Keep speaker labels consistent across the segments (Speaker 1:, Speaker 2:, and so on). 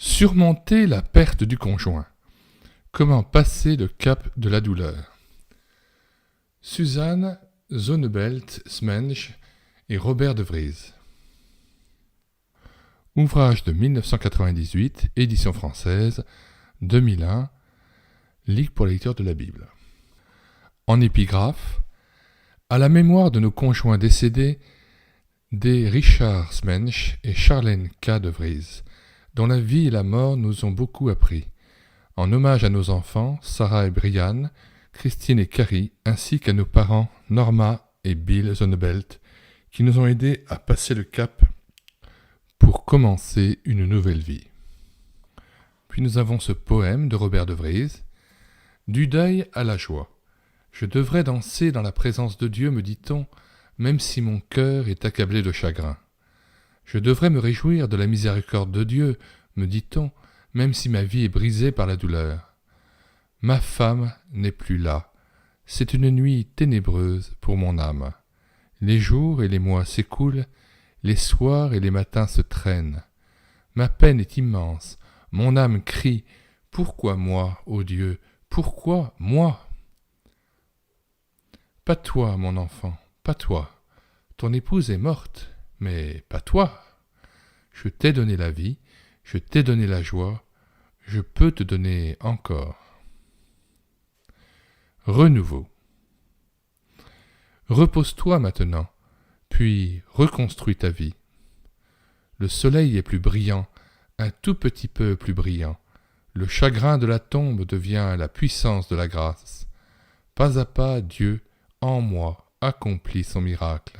Speaker 1: Surmonter la perte du conjoint. Comment passer le cap de la douleur. Suzanne Zonnebelt-Smensch et Robert de Vries. Ouvrage de 1998, édition française, 2001, Ligue pour les lecteurs de la Bible. En épigraphe, à la mémoire de nos conjoints décédés, des Richard Smensch et Charlène K. de Vries, dont la vie et la mort nous ont beaucoup appris, en hommage à nos enfants, Sarah et Brian, Christine et Carrie, ainsi qu'à nos parents, Norma et Bill Zonnebelt, qui nous ont aidés à passer le cap pour commencer une nouvelle vie. Puis nous avons ce poème de Robert de Vries, « Du deuil à la joie. Je devrais danser dans la présence de Dieu, me dit-on, même si mon cœur est accablé de chagrin. Je devrais me réjouir de la miséricorde de Dieu, me dit-on, même si ma vie est brisée par la douleur. Ma femme n'est plus là. C'est une nuit ténébreuse pour mon âme. Les jours et les mois s'écoulent, les soirs et les matins se traînent. Ma peine est immense, mon âme crie, « Pourquoi moi, ô Dieu, pourquoi moi ?» Pas toi, mon enfant, pas toi. Ton épouse est morte, mais pas toi. Je t'ai donné la vie, je t'ai donné la joie, je peux te donner encore. Renouveau. Repose-toi maintenant, puis reconstruis ta vie. Le soleil est plus brillant, un tout petit peu plus brillant. Le chagrin de la tombe devient la puissance de la grâce. Pas à pas, Dieu, en moi, accomplit son miracle.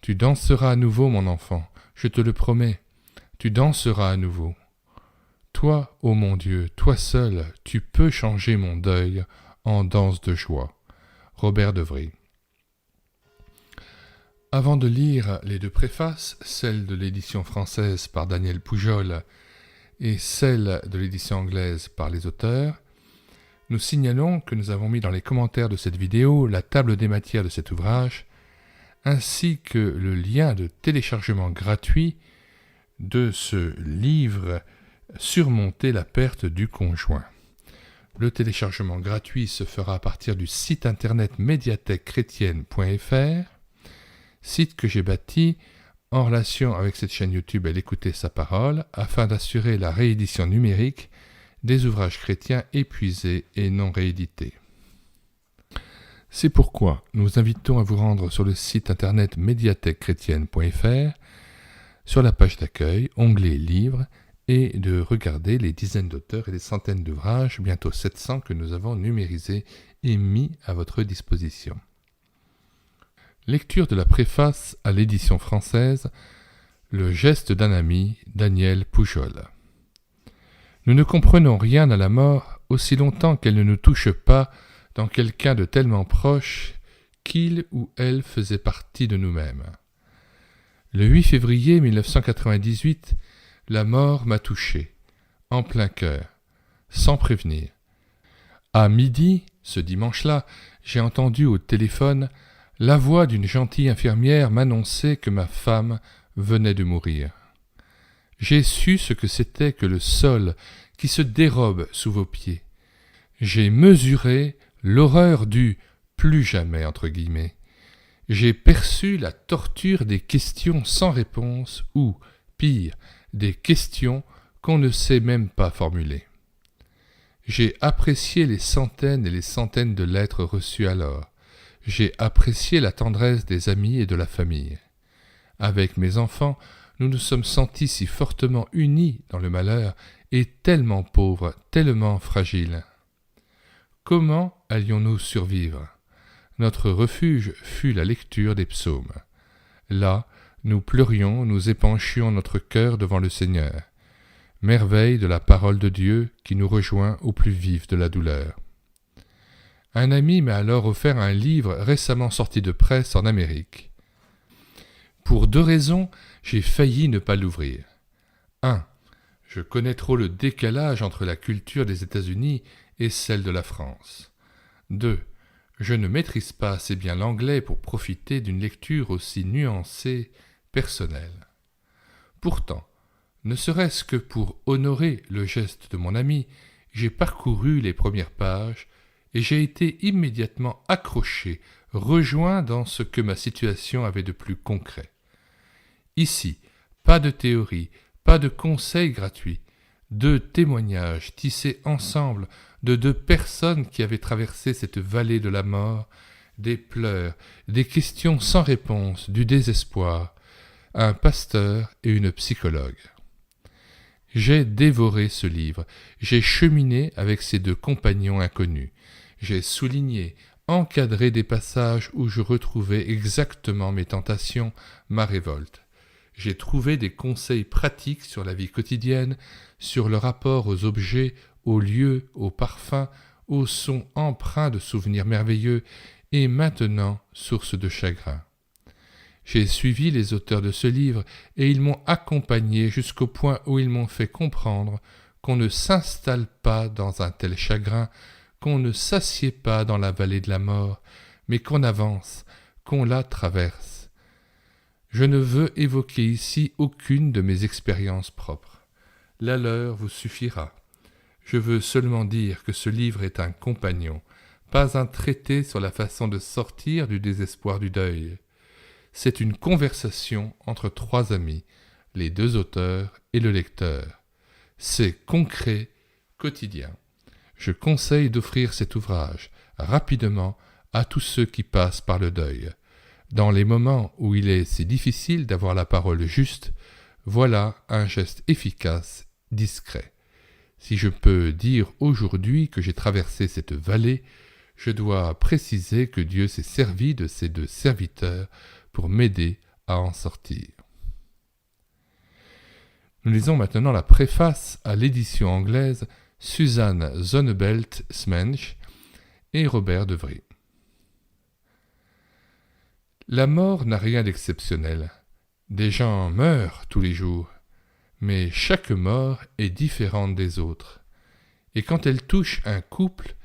Speaker 1: Tu danseras à nouveau, mon enfant, je te le promets. Tu danseras à nouveau. Toi, ô mon Dieu, toi seul, tu peux changer mon deuil en danse de joie. Robert de Vries. Avant de lire les deux préfaces, celle de l'édition française par Daniel Poujol et celle de l'édition anglaise par les auteurs, nous signalons que nous avons mis dans les commentaires de cette vidéo la table des matières de cet ouvrage, ainsi que le lien de téléchargement gratuit de ce livre « Surmonter la perte du conjoint ». Le téléchargement gratuit se fera à partir du site internet médiathèquechrétienne.fr, site que j'ai bâti en relation avec cette chaîne YouTube et l'écouter sa parole, afin d'assurer la réédition numérique des ouvrages chrétiens épuisés et non réédités. C'est pourquoi nous invitons à vous rendre sur le site internet médiathèquechrétienne.fr, sur la page d'accueil, onglet Livres, et de regarder les dizaines d'auteurs et les centaines d'ouvrages, bientôt 700, que nous avons numérisés et mis à votre disposition. Lecture de la préface à l'édition française, Le geste d'un ami, Daniel Poujol. Nous ne comprenons rien à la mort aussi longtemps qu'elle ne nous touche pas dans quelqu'un de tellement proche qu'il ou elle faisait partie de nous-mêmes. Le 8 février 1998, la mort m'a touché, en plein cœur, sans prévenir. À midi, ce dimanche-là, j'ai entendu au téléphone la voix d'une gentille infirmière m'annoncer que ma femme venait de mourir. J'ai su ce que c'était que le sol qui se dérobe sous vos pieds. J'ai mesuré l'horreur du « plus jamais » entre guillemets. J'ai perçu la torture des questions sans réponse ou, pire, des questions qu'on ne sait même pas formuler. J'ai apprécié les centaines et les centaines de lettres reçues alors. J'ai apprécié la tendresse des amis et de la famille. Avec mes enfants, nous nous sommes sentis si fortement unis dans le malheur et tellement pauvres, tellement fragiles. Comment allions-nous survivre ? Notre refuge fut la lecture des psaumes. Là, nous pleurions, nous épanchions notre cœur devant le Seigneur. Merveille de la parole de Dieu qui nous rejoint au plus vif de la douleur. Un ami m'a alors offert un livre récemment sorti de presse en Amérique. Pour 2 raisons, j'ai failli ne pas l'ouvrir. 1. Je connais trop le décalage entre la culture des États-Unis et celle de la France. 2. Je ne maîtrise pas assez bien l'anglais pour profiter d'une lecture aussi nuancée, personnelle. Pourtant, Ne serait-ce que pour honorer le geste de mon ami, j'ai parcouru les premières pages et j'ai été immédiatement accroché, rejoint dans ce que ma situation avait de plus concret. Ici, pas de théorie, pas de conseils gratuits, 2 témoignages tissés ensemble de 2 personnes qui avaient traversé cette vallée de la mort, des pleurs, des questions sans réponse, du désespoir, un pasteur et une psychologue. J'ai dévoré ce livre, j'ai cheminé avec ces 2 compagnons inconnus, j'ai souligné, encadré des passages où je retrouvais exactement mes tentations, ma révolte. J'ai trouvé des conseils pratiques sur la vie quotidienne, sur le rapport aux objets, aux lieux, aux parfums, aux sons empreints de souvenirs merveilleux et maintenant source de chagrin. J'ai suivi les auteurs de ce livre et ils m'ont accompagné jusqu'au point où ils m'ont fait comprendre qu'on ne s'installe pas dans un tel chagrin, qu'on ne s'assied pas dans la vallée de la mort, mais qu'on avance, qu'on la traverse. Je ne veux évoquer ici aucune de mes expériences propres. La leur vous suffira. Je veux seulement dire que ce livre est un compagnon, pas un traité sur la façon de sortir du désespoir du deuil. C'est une conversation entre 3 amis, les 2 auteurs et le lecteur. C'est concret, quotidien. Je conseille d'offrir cet ouvrage rapidement à tous ceux qui passent par le deuil. Dans les moments où il est si difficile d'avoir la parole juste, voilà un geste efficace, discret. Si je peux dire aujourd'hui que j'ai traversé cette vallée, je dois préciser que Dieu s'est servi de ces 2 serviteurs pour m'aider à en sortir. Nous lisons maintenant la préface à l'édition anglaise Suzanne Zonnebelt-Smensch et Robert de Vries. La mort n'a rien d'exceptionnel. Des gens meurent tous les jours, mais chaque mort est différente des autres. Et quand elle touche un couple,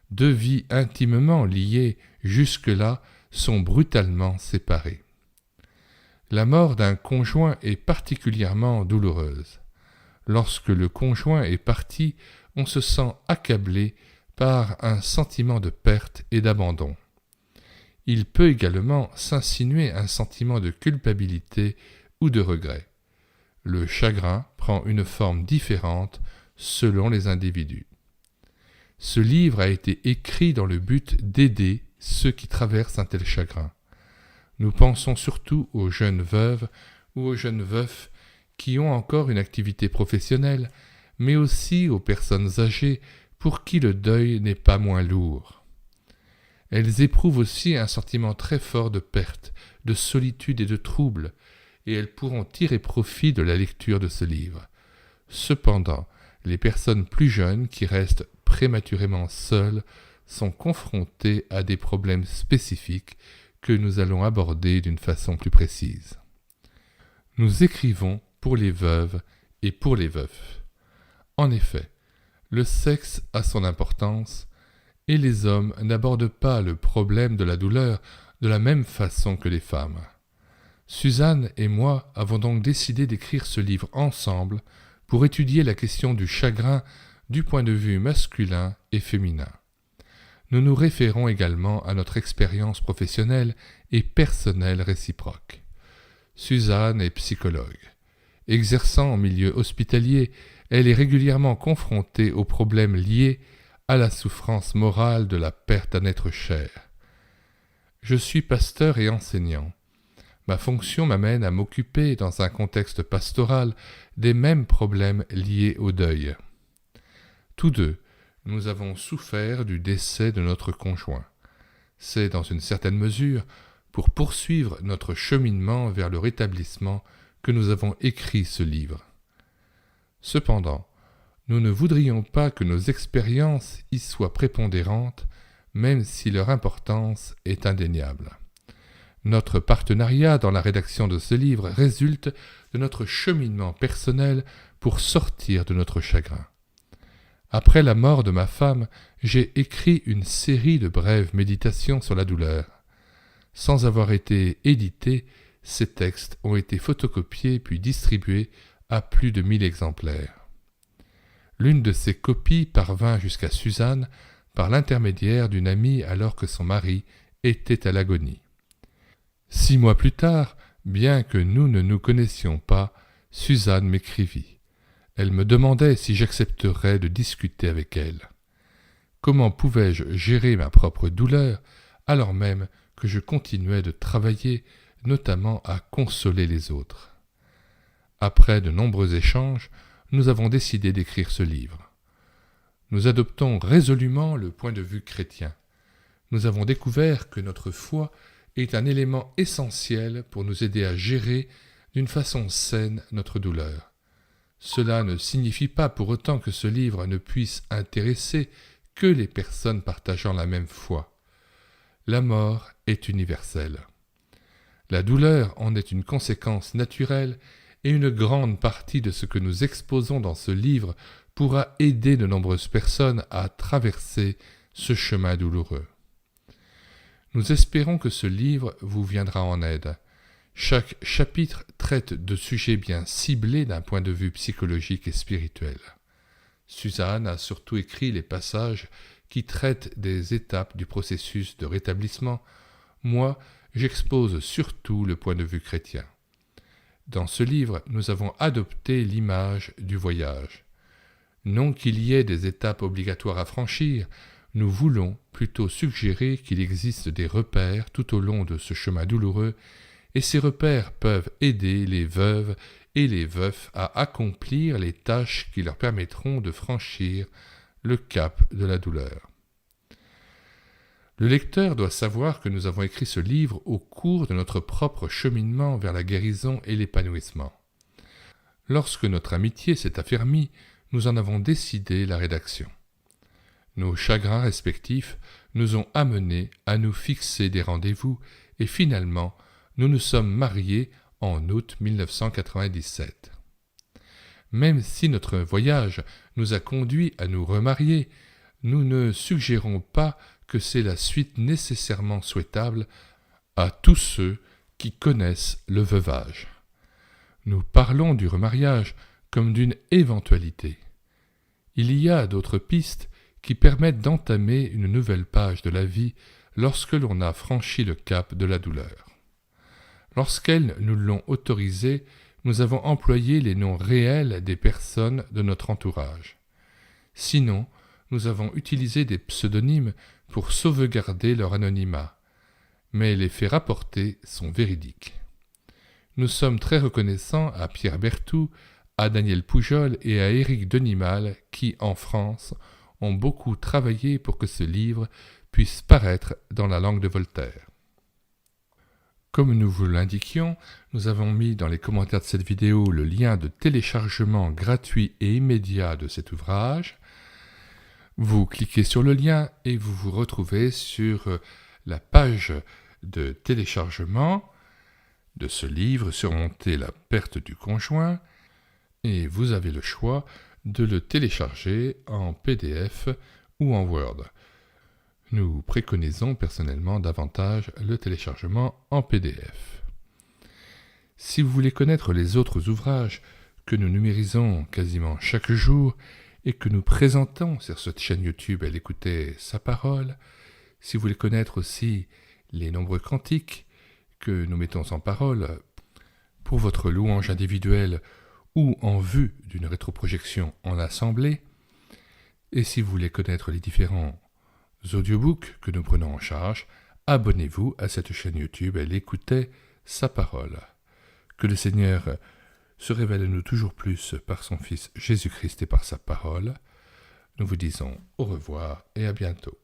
Speaker 1: 2 vies intimement liées jusque-là sont brutalement séparées. La mort d'un conjoint est particulièrement douloureuse. Lorsque le conjoint est parti, on se sent accablé par un sentiment de perte et d'abandon. Il peut également s'insinuer un sentiment de culpabilité ou de regret. Le chagrin prend une forme différente selon les individus. Ce livre a été écrit dans le but d'aider ceux qui traversent un tel chagrin. Nous pensons surtout aux jeunes veuves ou aux jeunes veufs qui ont encore une activité professionnelle, mais aussi aux personnes âgées pour qui le deuil n'est pas moins lourd. Elles éprouvent aussi un sentiment très fort de perte, de solitude et de trouble, et elles pourront tirer profit de la lecture de ce livre. Cependant, les personnes plus jeunes qui restent prématurément seules sont confrontées à des problèmes spécifiques que nous allons aborder d'une façon plus précise. Nous écrivons pour les veuves et pour les veufs. En effet, le sexe a son importance et les hommes n'abordent pas le problème de la douleur de la même façon que les femmes. Suzanne et moi avons donc décidé d'écrire ce livre ensemble pour étudier la question du chagrin du point de vue masculin et féminin. Nous nous référons également à notre expérience professionnelle et personnelle réciproque. Suzanne est psychologue. Exerçant en milieu hospitalier, elle est régulièrement confrontée aux problèmes liés à la souffrance morale de la perte d'un être cher. Je suis pasteur et enseignant. Ma fonction m'amène à m'occuper, dans un contexte pastoral, des mêmes problèmes liés au deuil. Tous 2, nous avons souffert du décès de notre conjoint. C'est, dans une certaine mesure, pour poursuivre notre cheminement vers le rétablissement que nous avons écrit ce livre. Cependant, nous ne voudrions pas que nos expériences y soient prépondérantes, même si leur importance est indéniable. Notre partenariat dans la rédaction de ce livre résulte de notre cheminement personnel pour sortir de notre chagrin. Après la mort de ma femme, j'ai écrit une série de brèves méditations sur la douleur. Sans avoir été édités, ces textes ont été photocopiés puis distribués à plus de 1000 exemplaires. L'une de ces copies parvint jusqu'à Suzanne par l'intermédiaire d'une amie alors que son mari était à l'agonie. 6 mois plus tard, bien que nous ne nous connaissions pas, Suzanne m'écrivit. Elle me demandait si j'accepterais de discuter avec elle. Comment pouvais-je gérer ma propre douleur alors même que je continuais de travailler, notamment à consoler les autres? Après de nombreux échanges, nous avons décidé d'écrire ce livre. Nous adoptons résolument le point de vue chrétien. Nous avons découvert que notre foi est un élément essentiel pour nous aider à gérer d'une façon saine notre douleur. Cela ne signifie pas pour autant que ce livre ne puisse intéresser que les personnes partageant la même foi. La mort est universelle. La douleur en est une conséquence naturelle et une grande partie de ce que nous exposons dans ce livre pourra aider de nombreuses personnes à traverser ce chemin douloureux. Nous espérons que ce livre vous viendra en aide. Chaque chapitre traite de sujets bien ciblés d'un point de vue psychologique et spirituel. Suzanne a surtout écrit les passages qui traitent des étapes du processus de rétablissement. Moi, j'expose surtout le point de vue chrétien. Dans ce livre, nous avons adopté l'image du voyage. Non qu'il y ait des étapes obligatoires à franchir, nous voulons plutôt suggérer qu'il existe des repères tout au long de ce chemin douloureux, et ces repères peuvent aider les veuves et les veufs à accomplir les tâches qui leur permettront de franchir le cap de la douleur. Le lecteur doit savoir que nous avons écrit ce livre au cours de notre propre cheminement vers la guérison et l'épanouissement. Lorsque notre amitié s'est affermie, nous en avons décidé la rédaction. Nos chagrins respectifs nous ont amenés à nous fixer des rendez-vous et finalement, nous nous sommes mariés en août 1997. Même si notre voyage nous a conduits à nous remarier, nous ne suggérons pas que c'est la suite nécessairement souhaitable à tous ceux qui connaissent le veuvage. Nous parlons du remariage comme d'une éventualité. Il y a d'autres pistes qui permettent d'entamer une nouvelle page de la vie lorsque l'on a franchi le cap de la douleur. Lorsqu'elles nous l'ont autorisé, nous avons employé les noms réels des personnes de notre entourage. Sinon, nous avons utilisé des pseudonymes pour sauvegarder leur anonymat, mais les faits rapportés sont véridiques. Nous sommes très reconnaissants à Pierre Berthoud, à Daniel Poujol et à Éric Denimal qui, en France, ont beaucoup travaillé pour que ce livre puisse paraître dans la langue de Voltaire. Comme nous vous l'indiquions, nous avons mis dans les commentaires de cette vidéo le lien de téléchargement gratuit et immédiat de cet ouvrage. Vous cliquez sur le lien et vous vous retrouvez sur la page de téléchargement de ce livre, Surmonter la perte du conjoint, et vous avez le choix de le télécharger en PDF ou en Word. Nous préconisons personnellement davantage le téléchargement en PDF. Si vous voulez connaître les autres ouvrages que nous numérisons quasiment chaque jour et que nous présentons sur cette chaîne YouTube Elle écoutait sa parole, si vous voulez connaître aussi les nombreux cantiques que nous mettons en parole pour votre louange individuelle ou en vue d'une rétroprojection en assemblée, et si vous voulez connaître les différents audiobooks que nous prenons en charge, abonnez-vous à cette chaîne YouTube Elle écoutait sa parole. Que le Seigneur se révèle à nous toujours plus par son Fils Jésus-Christ et par sa parole. Nous vous disons au revoir et à bientôt.